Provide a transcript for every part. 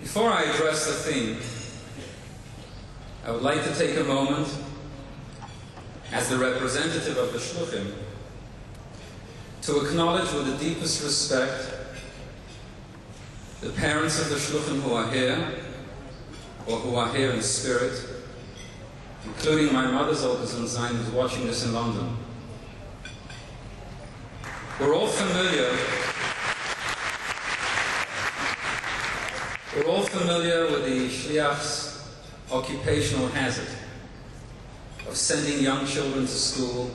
Before I address the theme, I would like to take a moment, as the representative of the Shluchim, to acknowledge with the deepest respect the parents of the Shluchim who are here, or who are here in spirit, including my mother's Olkazun Zain, who's watching this in London. We're all familiar with the Shliach's occupational hazard of sending young children to school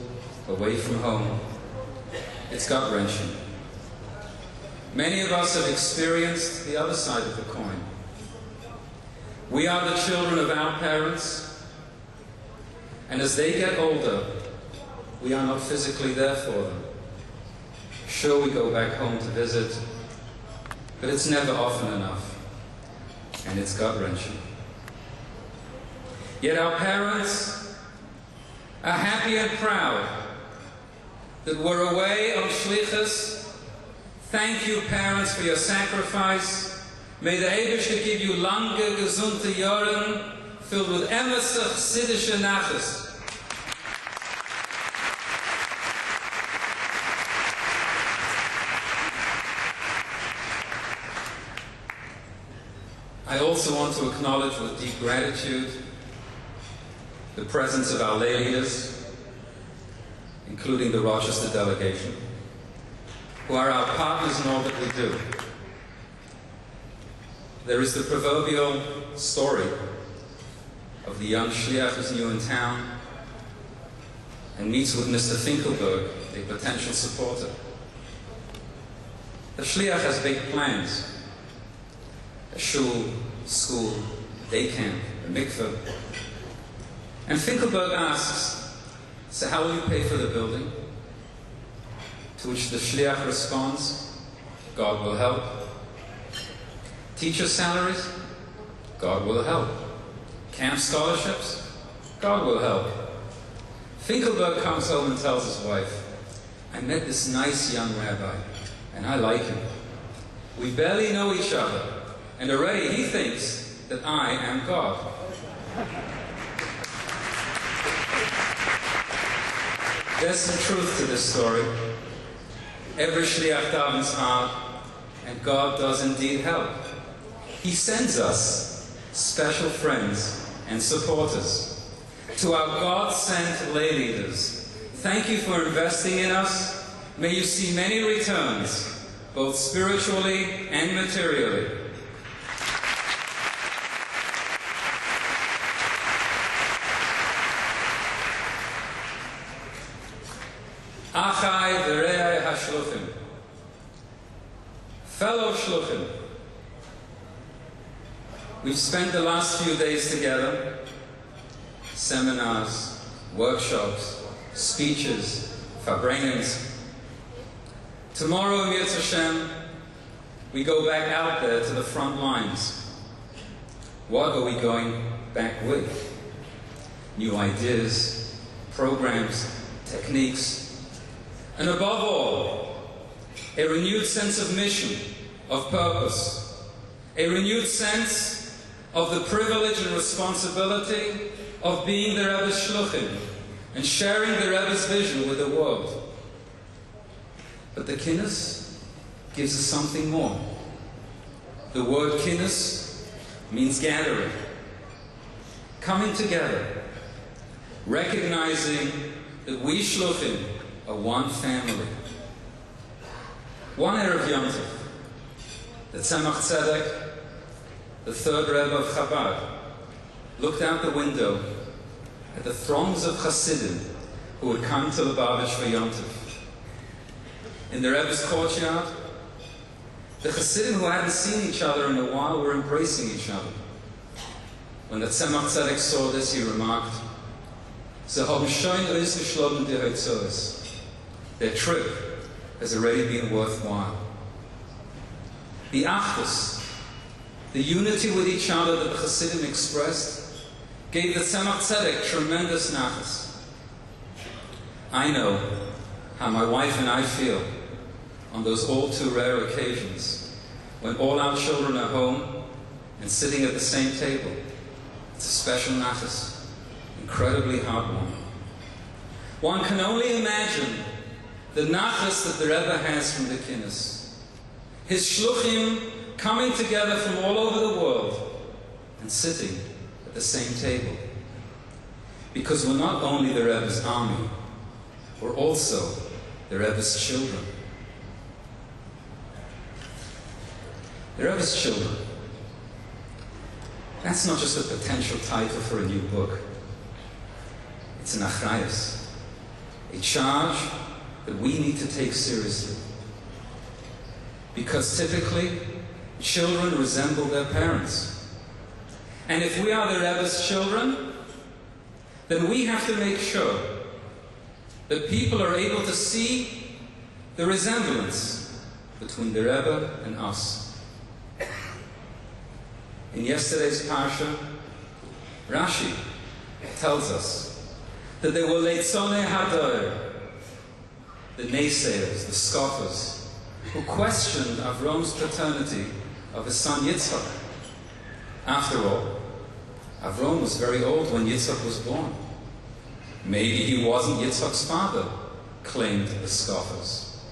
away from home. It's gut-wrenching. Many of us have experienced the other side of the coin. We are the children of our parents, and as they get older, we are not physically there for them. Sure, we go back home to visit, but it's never often enough, and it's gut-wrenching. Yet our parents are happy and proud that we're away on Shlichus. Thank you, parents, for your sacrifice. May the Eibishter give you lange, gesunde Jahren filled with emes chassidische nachas. I also want to acknowledge with deep gratitude the presence of our lay leaders, including the Rochester delegation, who are our partners in all that we do. There is the proverbial story of the young shliach who's new in town and meets with Mr. Finkelberg, a potential supporter. The shliach has big plans: a shul, school, day camp, a mikveh. And Finkelberg asks, so how will you pay for the building? To which the shliach responds, God will help. Teacher salaries? God will help. Camp scholarships? God will help. Finkelberg comes home and tells his wife, I met this nice young rabbi, and I like him. We barely know each other, and already he thinks that I am God. There's some truth to this story. Every shliach davens hard, and God does indeed help. He sends us special friends and supporters. To our God-sent lay leaders, thank you for investing in us. May you see many returns, both spiritually and materially. Achai v're'ai hashluchim. Fellow shluchim, we've spent the last few days together. Seminars, workshops, speeches, verbrennings. Tomorrow, Yetz Hashem, we go back out there to the front lines. What are we going back with? New ideas, programs, techniques, and above all, a renewed sense of mission, of purpose, a renewed sense of the privilege and responsibility of being the Rebbe's shluchim and sharing the Rebbe's vision with the world. But the kinus gives us something more. The word kinus means gathering, coming together, recognizing that we shluchim are one family. One Erev Yom Tov, the Tzemach Tzedek, the third Rebbe of Chabad, looked out the window at the throngs of Hasidim who had come to Lubavitch for Yom Tov. In the Rebbe's courtyard, the Hasidim who hadn't seen each other in a while were embracing each other. When the Tzemach Tzedek saw this, he remarked, "Sie haben schon ausgeschlagen die Hoitzoes." Their trip has already been worthwhile. The achdus, the unity with each other that the Hasidim expressed, gave the Tzemach Tzedek tremendous nachas. I know how my wife and I feel on those all too rare occasions when all our children are home and sitting at the same table. It's a special nachas, incredibly heartwarming. One can only imagine the nachas that the Rebbe has from the Kinnis. His shluchim coming together from all over the world and sitting at the same table. Because we're not only the Rebbe's army, we're also the Rebbe's children. The Rebbe's children. That's not just a potential title for a new book. It's an achrayus, a charge that we need to take seriously. Because typically, children resemble their parents. And if we are the Rebbe's children, then we have to make sure that people are able to see the resemblance between the Rebbe and us. In yesterday's parsha, Rashi tells us that there were leitzonei hador, the naysayers, the scoffers, who questioned Avram's paternity of his son Yitzchak. After all, Avram was very old when Yitzchak was born. Maybe he wasn't Yitzchak's father, claimed the scoffers.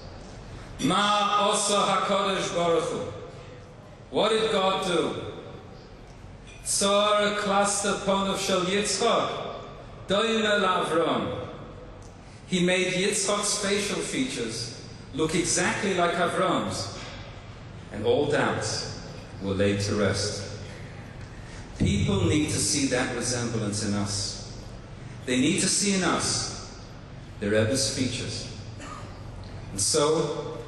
Ma osa HaKadosh Baruch Hu. What did God do? Tzar klasta ponav shel Yitzchak, doime l'Avram. He made Yitzchak's facial features look exactly like Avram's, and all doubts were laid to rest. People need to see that resemblance in us. They need to see in us the Rebbe's features. And so,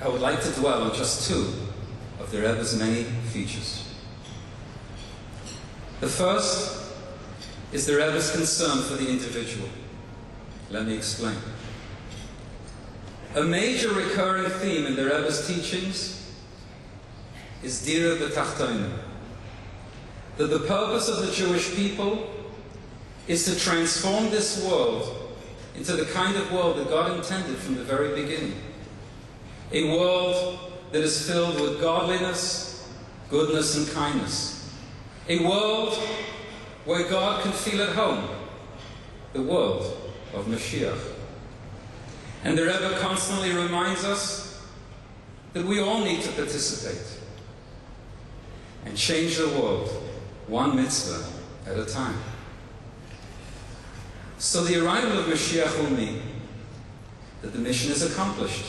I would like to dwell on just two of the Rebbe's many features. The first is the Rebbe's concern for the individual. Let me explain. A major recurring theme in the Rebbe's teachings is dira b'tachtonim, that the purpose of the Jewish people is to transform this world into the kind of world that God intended from the very beginning. A world that is filled with godliness, goodness, and kindness. A world where God can feel at home. The world of Mashiach. And the Rebbe constantly reminds us that we all need to participate and change the world one mitzvah at a time. So the arrival of Mashiach will mean that the mission is accomplished.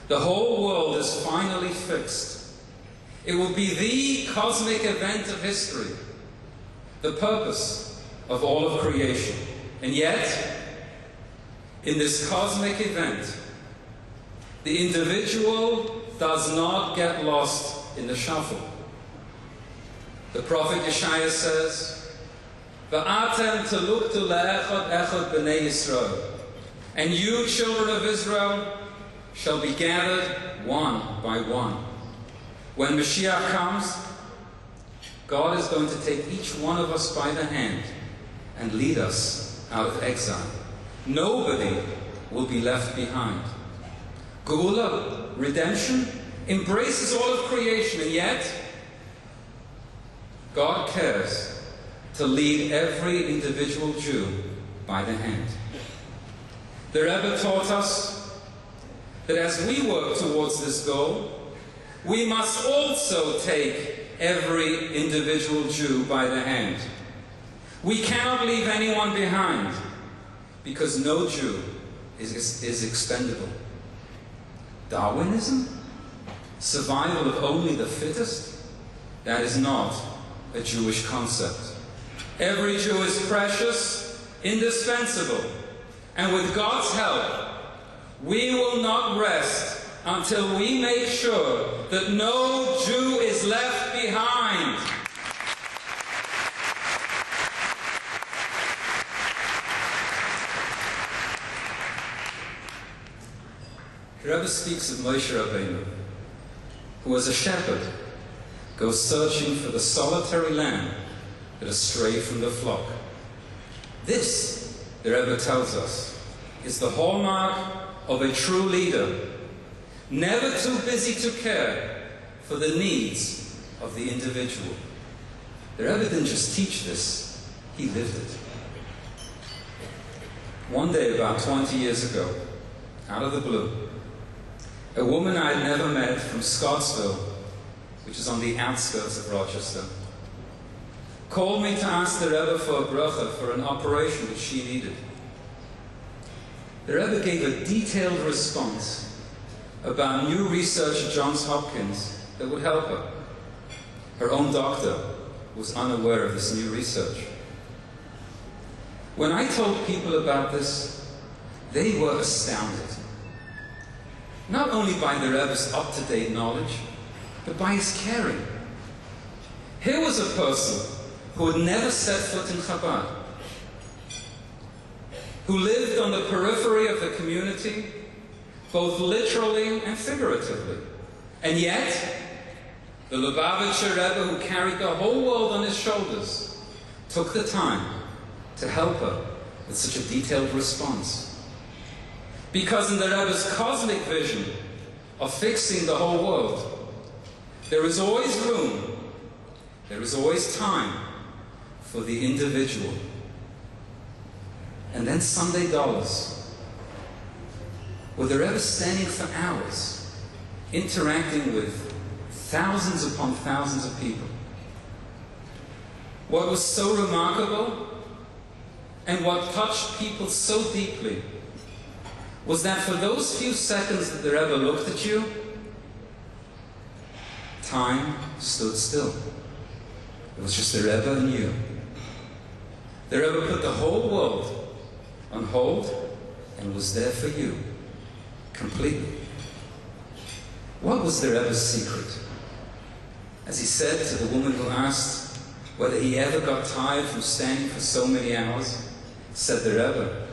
The whole world is finally fixed. It will be the cosmic event of history, the purpose of all of creation. And yet, in this cosmic event, the individual does not get lost in the shuffle. The prophet Yeshaya says, "Va'atem teluktu le'echad echad b'nei Yisrael," and you, children of Israel, shall be gathered one by one. When Mashiach comes, God is going to take each one of us by the hand and lead us out of exile. Nobody will be left behind. Geula, redemption, embraces all of creation, and yet God cares to lead every individual Jew by the hand. The Rebbe taught us that as we work towards this goal, we must also take every individual Jew by the hand. We cannot leave anyone behind, because no Jew is expendable. Darwinism? Survival of only the fittest? That is not a Jewish concept. Every Jew is precious, indispensable, and with God's help, we will not rest until we make sure that no Jew is left behind. The Rebbe speaks of Moshe Rabbeinu, who as a shepherd goes searching for the solitary lamb that has strayed from the flock. This, the Rebbe tells us, is the hallmark of a true leader, never too busy to care for the needs of the individual. The Rebbe didn't just teach this, he lived it. One day, about 20 years ago, out of the blue, a woman I had never met from Scottsville, which is on the outskirts of Rochester, called me to ask the Rebbe for a bracha for an operation which she needed. The Rebbe gave a detailed response about new research at Johns Hopkins that would help her. Her own doctor was unaware of this new research. When I told people about this, they were astounded. Not only by the Rebbe's up-to-date knowledge, but by his caring. Here was a person who had never set foot in Chabad, who lived on the periphery of the community, both literally and figuratively. And yet, the Lubavitcher Rebbe, who carried the whole world on his shoulders, took the time to help her with such a detailed response. Because in the Rebbe's cosmic vision of fixing the whole world, there is always room, there is always time for the individual. And then Sunday dollars, with the Rebbe standing for hours, interacting with thousands upon thousands of people. What was so remarkable and what touched people so deeply was that for those few seconds that the Rebbe looked at you, time stood still. It was just the Rebbe and you. The Rebbe put the whole world on hold and was there for you, completely. What was the Rebbe's secret? As he said to the woman who asked whether he ever got tired from standing for so many hours, said the Rebbe,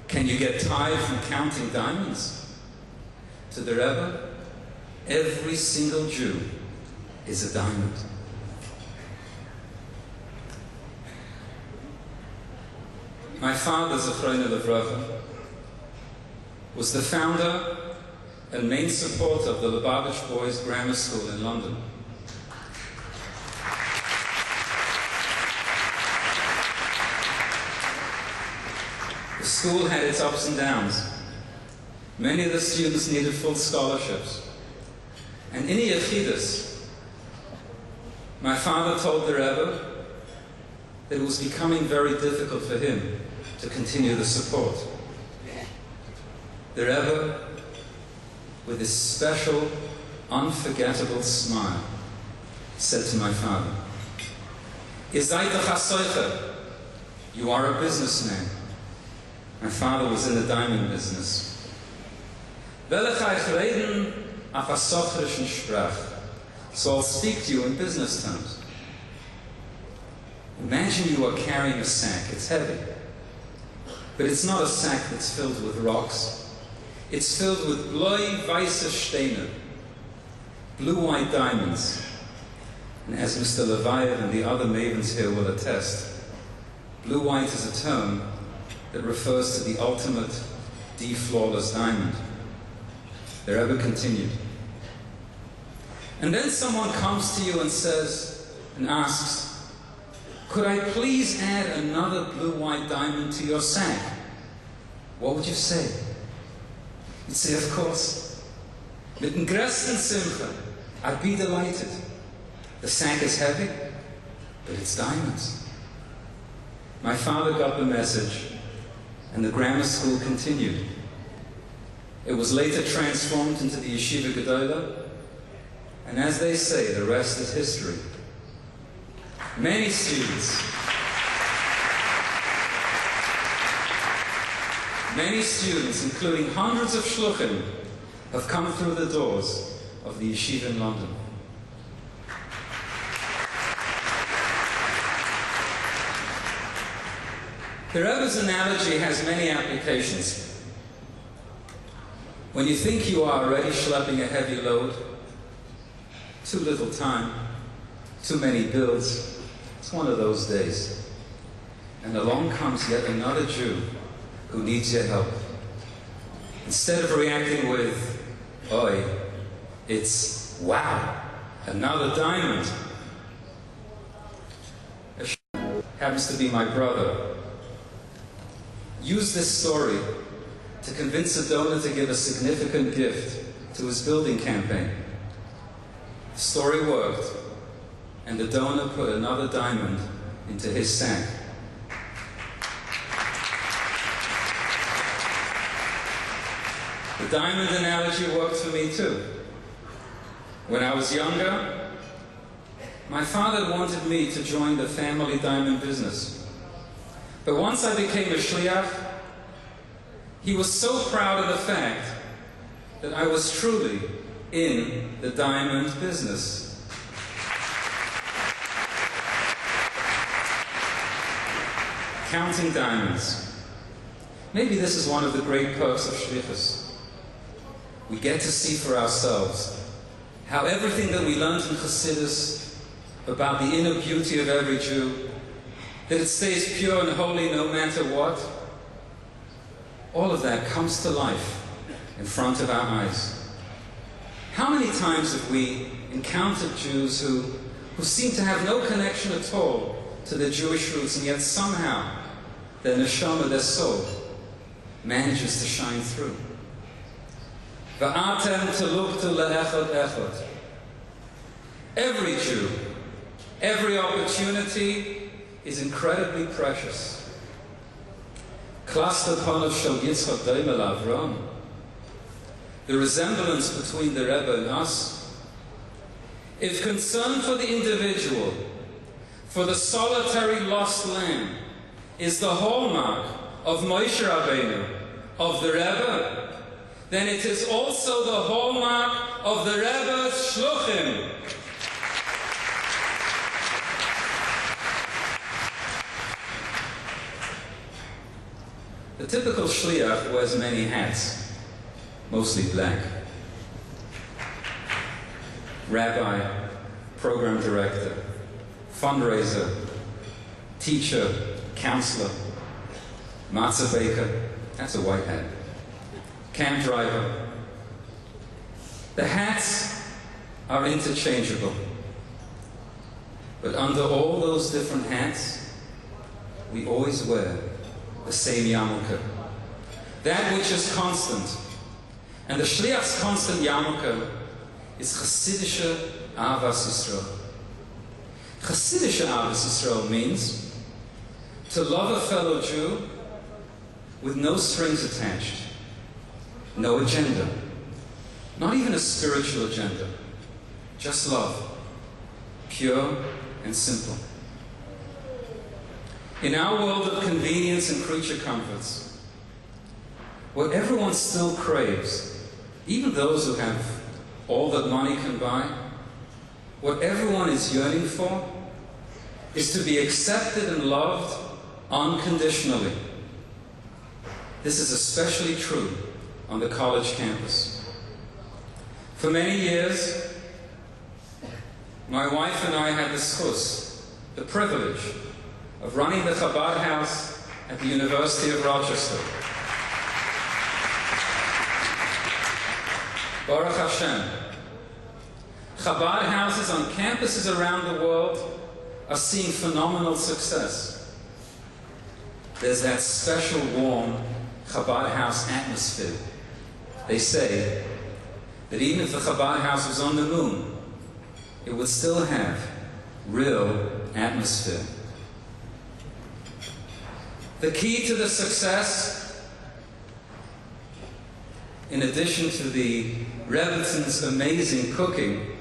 "Can you get tired from counting diamonds?" To the Rebbe, every single Jew is a diamond. My father, Zechrono Levracha, was the founder and main supporter of the Lubavitch Boys Grammar School in London. The school had its ups and downs. Many of the students needed full scholarships. And in the Yechidus, my father told the Rebbe that it was becoming very difficult for him to continue the support. The Rebbe, with his special, unforgettable smile, said to my father, "You are a businessman." My father was in the diamond business. So I'll speak to you in business terms. Imagine you are carrying a sack. It's heavy. But it's not a sack that's filled with rocks. It's filled with bloi weiße Steine, blue-white diamonds. And as Mr. Levayev and the other mavens here will attest, blue-white is a term that refers to the ultimate, flawless diamond. The Rebbe continued. And then someone comes to you and says, and asks, "Could I please add another blue-white diamond to your sack?" What would you say? You'd say, "Of course. Mit dem größten Simcha, I'd be delighted. The sack is heavy, but it's diamonds." My father got the message, and the grammar school continued. It was later transformed into the Yeshiva Gedola, and as they say, the rest is history. Many students, including hundreds of shluchim, have come through the doors of the yeshiva in London. The Rebbe's analogy has many applications. When you think you are already schlepping a heavy load, too little time, too many bills, it's one of those days. And along comes yet another Jew who needs your help. Instead of reacting with, "Oi," it's, "Wow, Another diamond. Happens to be my brother. Use this story to convince a donor to give a significant gift to his building campaign. The story worked, and the donor put another diamond into his sack. The diamond analogy worked for me too. When I was younger, my father wanted me to join the family diamond business. But once I became a shliach, he was so proud of the fact that I was truly in the diamond business. Counting diamonds. Maybe this is one of the great perks of shlichus. We get to see for ourselves how everything that we learned in Chassidus about the inner beauty of every Jew, that it stays pure and holy no matter what, all of that comes to life in front of our eyes. How many times have we encountered Jews who seem to have no connection at all to their Jewish roots, and yet somehow their neshama, their soul, manages to shine through? V'atem teluktu le'echad echad. Every Jew, every opportunity is incredibly precious. Cluster panav shel Yitzchak doimel Avram. The resemblance between the Rebbe and us. If concern for the individual, for the solitary lost lamb, is the hallmark of Moshe Rabbeinu, of the Rebbe, then it is also the hallmark of the Rebbe's shluchim. The typical shliach wears many hats, mostly black. Rabbi, program director, fundraiser, teacher, counselor, matzah baker, that's a white hat, camp driver. The hats are interchangeable. But under all those different hats, we always wear the same yarmulke, that which is constant. And the shliach's constant yarmulke is Chassidische Ahavas Yisrael. Chassidische Ahavas Yisrael means to love a fellow Jew with no strings attached, no agenda, not even a spiritual agenda, just love, pure and simple. In our world of convenience and creature comforts, what everyone still craves, even those who have all that money can buy, what everyone is yearning for is to be accepted and loved unconditionally. This is especially true on the college campus. For many years, my wife and I had the schus, the privilege, of running the Chabad house at the University of Rochester. Baruch Hashem. Chabad houses on campuses around the world are seeing phenomenal success. There's that special warm Chabad house atmosphere. They say that even if the Chabad house was on the moon, it would still have real atmosphere. The key to the success, in addition to the Rebbitzins' amazing cooking,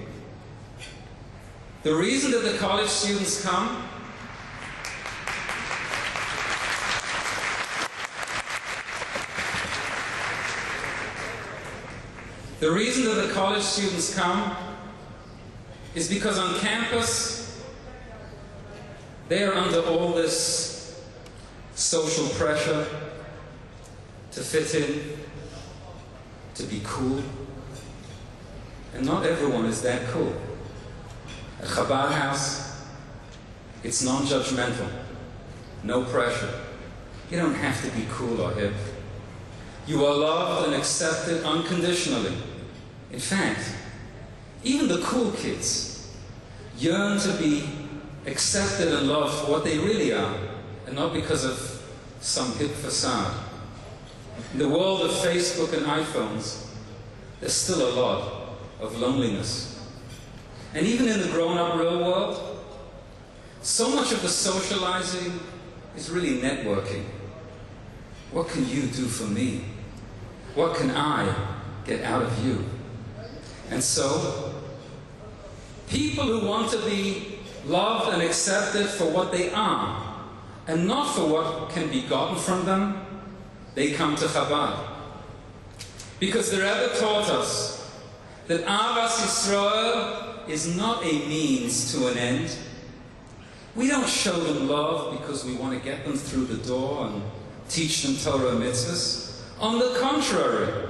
the reason that the college students come is because on campus they are under all this social pressure to fit in, to be cool. And not everyone is that cool. At Chabad House, it's non-judgmental, no pressure. You don't have to be cool or hip. You are loved and accepted unconditionally. In fact, even the cool kids yearn to be accepted and loved for what they really are, and not because of some hip facade. In the world of Facebook and iPhones, there's still a lot of loneliness. And even in the grown-up real world, so much of the socializing is really networking. What can you do for me? What can I get out of you? And so, people who want to be loved and accepted for what they are, and not for what can be gotten from them, they come to Chabad. Because the Rebbe taught us that Ahavas Yisrael is not a means to an end. We don't show them love because we want to get them through the door and teach them Torah and mitzvahs. On the contrary,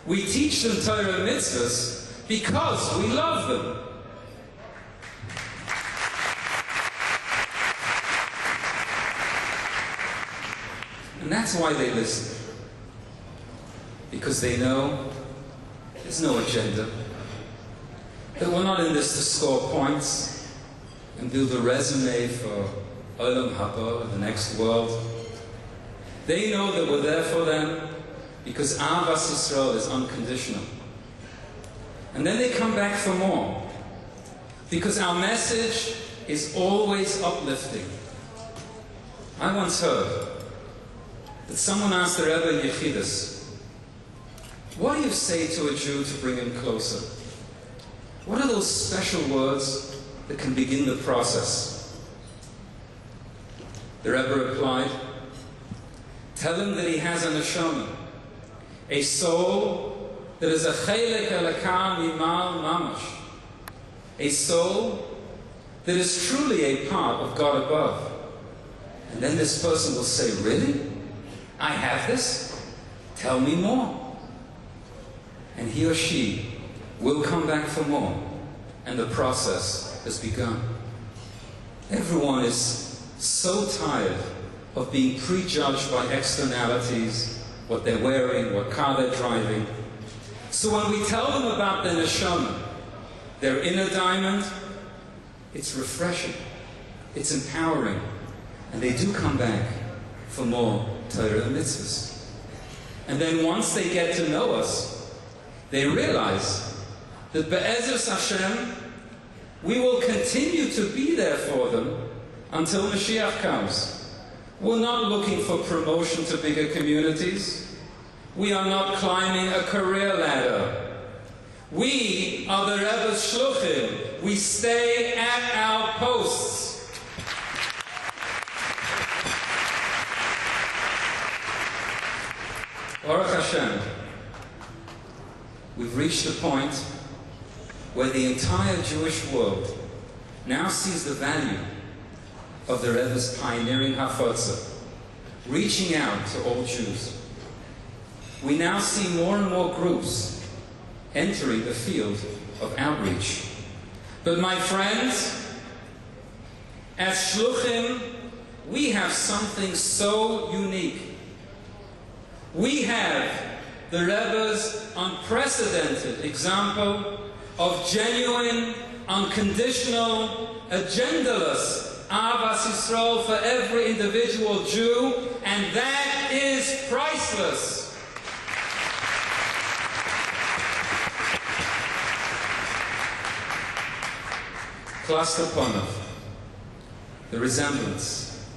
we teach them Torah and mitzvahs because we love them. And that's why they listen. Because they know there's no agenda. That we're not in this to score points and build a resume for Olam Haba, the next world. They know that we're there for them because Ahavas Yisrael is unconditional. And then they come back for more. Because our message is always uplifting. I once heard that someone asked the Rebbe in Yechidus, what do you say to a Jew to bring him closer? What are those special words that can begin the process? The Rebbe replied, tell him that he has a neshama, a soul that is a chelek elakah mimal mamash, a soul that is truly a part of God above. And then this person will say, really? I have this? Tell me more. And he or she will come back for more, and the process has begun. Everyone is so tired of being prejudged by externalities, what they're wearing, what car they're driving. So when we tell them about their neshama, their inner diamond, it's refreshing, it's empowering, and they do come back for more Torah and mitzvahs. And then once they get to know us, they realize that Be'ezus Hashem, we will continue to be there for them until Mashiach comes. We're not looking for promotion to bigger communities. We are not climbing a career ladder. We are the Rebbe's shluchim. We stay at our posts. Baruch Hashem, we've reached the point where the entire Jewish world now sees the value of the Rebbe's pioneering hafotza, reaching out to all Jews. We now see more and more groups entering the field of outreach. But my friends, as shluchim, we have something so unique. We have the Rebbe's unprecedented example of genuine, unconditional, agendaless Ahavas Yisrael for every individual Jew, and that is priceless. Cluster Ponov, the resemblance.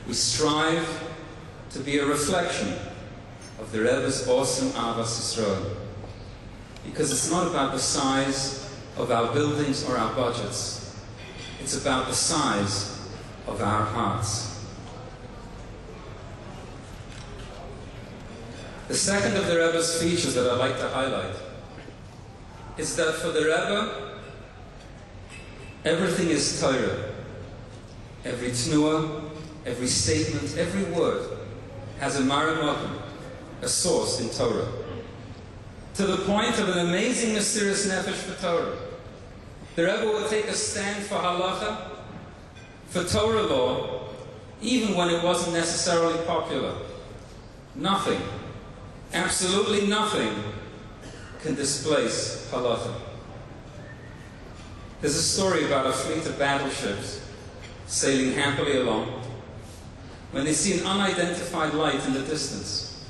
We strive to be a reflection of the Rebbe's awesome Ahavas Yisrael. Because it's not about the size of our buildings or our budgets. It's about the size of our hearts. The second of the Rebbe's features that I'd like to highlight is that for the Rebbe, everything is Torah. Every tnuah, every statement, every word has a maramot, a source in Torah. To the point of an amazing mysterious nefesh for Torah. The Rebbe would take a stand for halacha, for Torah law, even when it wasn't necessarily popular. Nothing, absolutely nothing, can displace halacha. There's a story about a fleet of battleships sailing happily along when they see an unidentified light in the distance.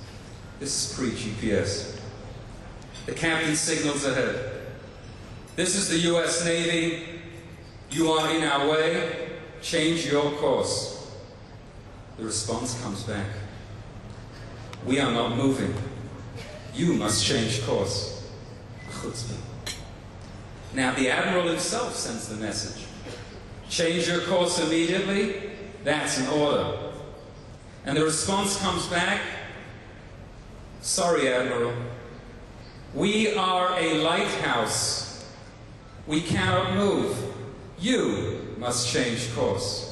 This is pre-GPS. The captain signals ahead. "This is the US Navy. You are in our way. Change your course." The response comes back. "We are not moving. You must change course." Chutzpah. Now the admiral himself sends the message. "Change your course immediately." That's an order. And the response comes back. "Sorry, Admiral. We are a lighthouse. We cannot move. You must change course."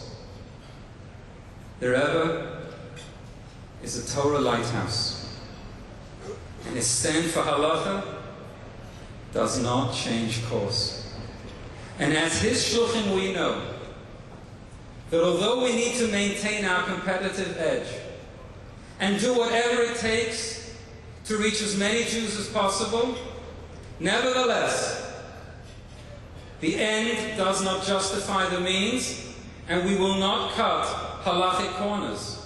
The Rebbe is a Torah lighthouse, and his stand for halacha does not change course. And as his shluchim we know that although we need to maintain our competitive edge and do whatever it takes to reach as many Jews as possible, nevertheless, the end does not justify the means, and we will not cut halachic corners.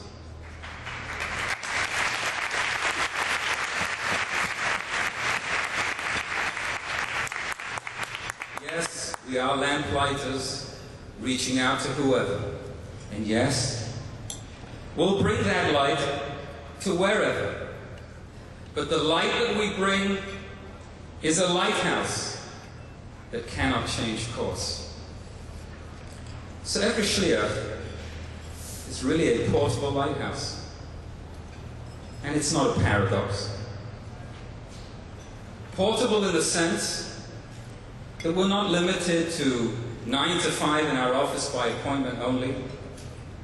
Yes, we are lamplighters reaching out to whoever. And yes, we'll bring that light to wherever. But the light that we bring is a lighthouse that cannot change course. So every shliach is really a portable lighthouse. And it's not a paradox. Portable in the sense that we're not limited to 9 to 5 in our office by appointment only.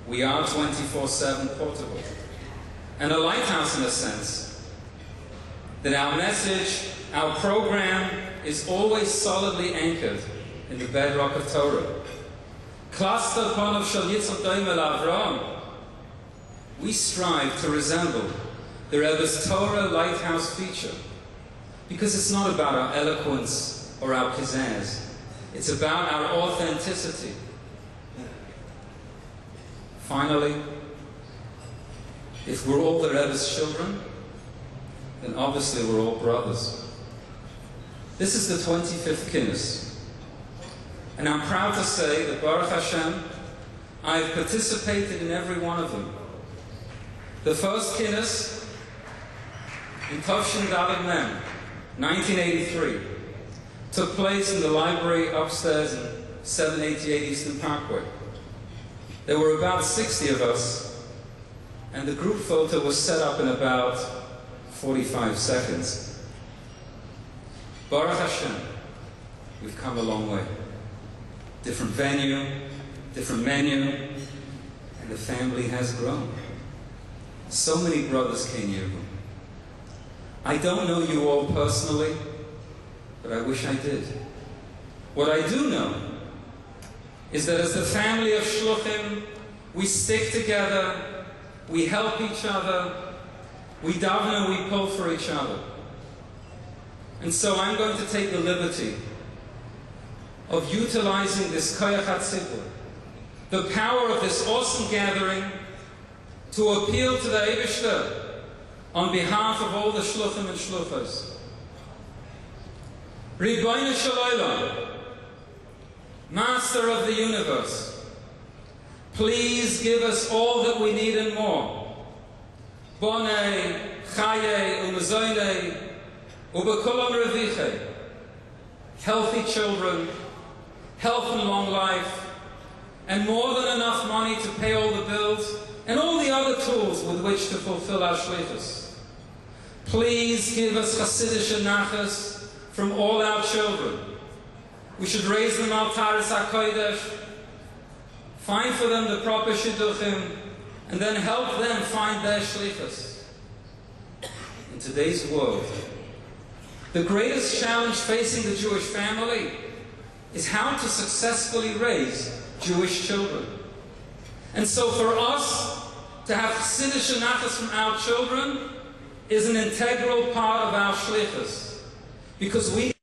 We are 24/7 portable. And a lighthouse in the sense that our message, our program, is always solidly anchored in the bedrock of Torah. Cluster upon of Shal Yitzchak Doimel Avram. We strive to resemble the Rebbe's Torah lighthouse feature, because it's not about our eloquence or our pizzazz. It's about our authenticity. Finally, if we're all the Rebbe's children, then obviously we're all brothers. This is the 25th Kinnis. And I'm proud to say that Baruch Hashem, I've participated in every one of them. The first Kinnis in Tovshin Dalet Mem, 1983, took place in the library upstairs in 788 Eastern Parkway. There were about 60 of us, and the group photo was set up in about 45 seconds. Baruch Hashem, we've come a long way. Different venue, different menu, and the family has grown. So many brothers came here. I don't know you all personally, but I wish I did. What I do know is that as the family of shluchim, we stick together, we help each other, we daven and we pull for each other. And so I'm going to take the liberty of utilizing this koyach hatzibur, the power of this awesome gathering, to appeal to the Eibishter on behalf of all the shluchim and shluchas. Ribono shel olam, Master of the universe, please give us all that we need and more. Bonei, Chayei, Umazoinei, Ubekolam Revichei. Healthy children, health and long life, and more than enough money to pay all the bills and all the other tools with which to fulfill our shlichus. Please give us Hasidic nachas from all our children. We should raise them al Taras HaKodesh, find for them the proper shidduchim, and then help them find their shlichus. In today's world, the greatest challenge facing the Jewish family is how to successfully raise Jewish children. And so for us to have Hasidic nachas from our children is an integral part of our shlichus, because we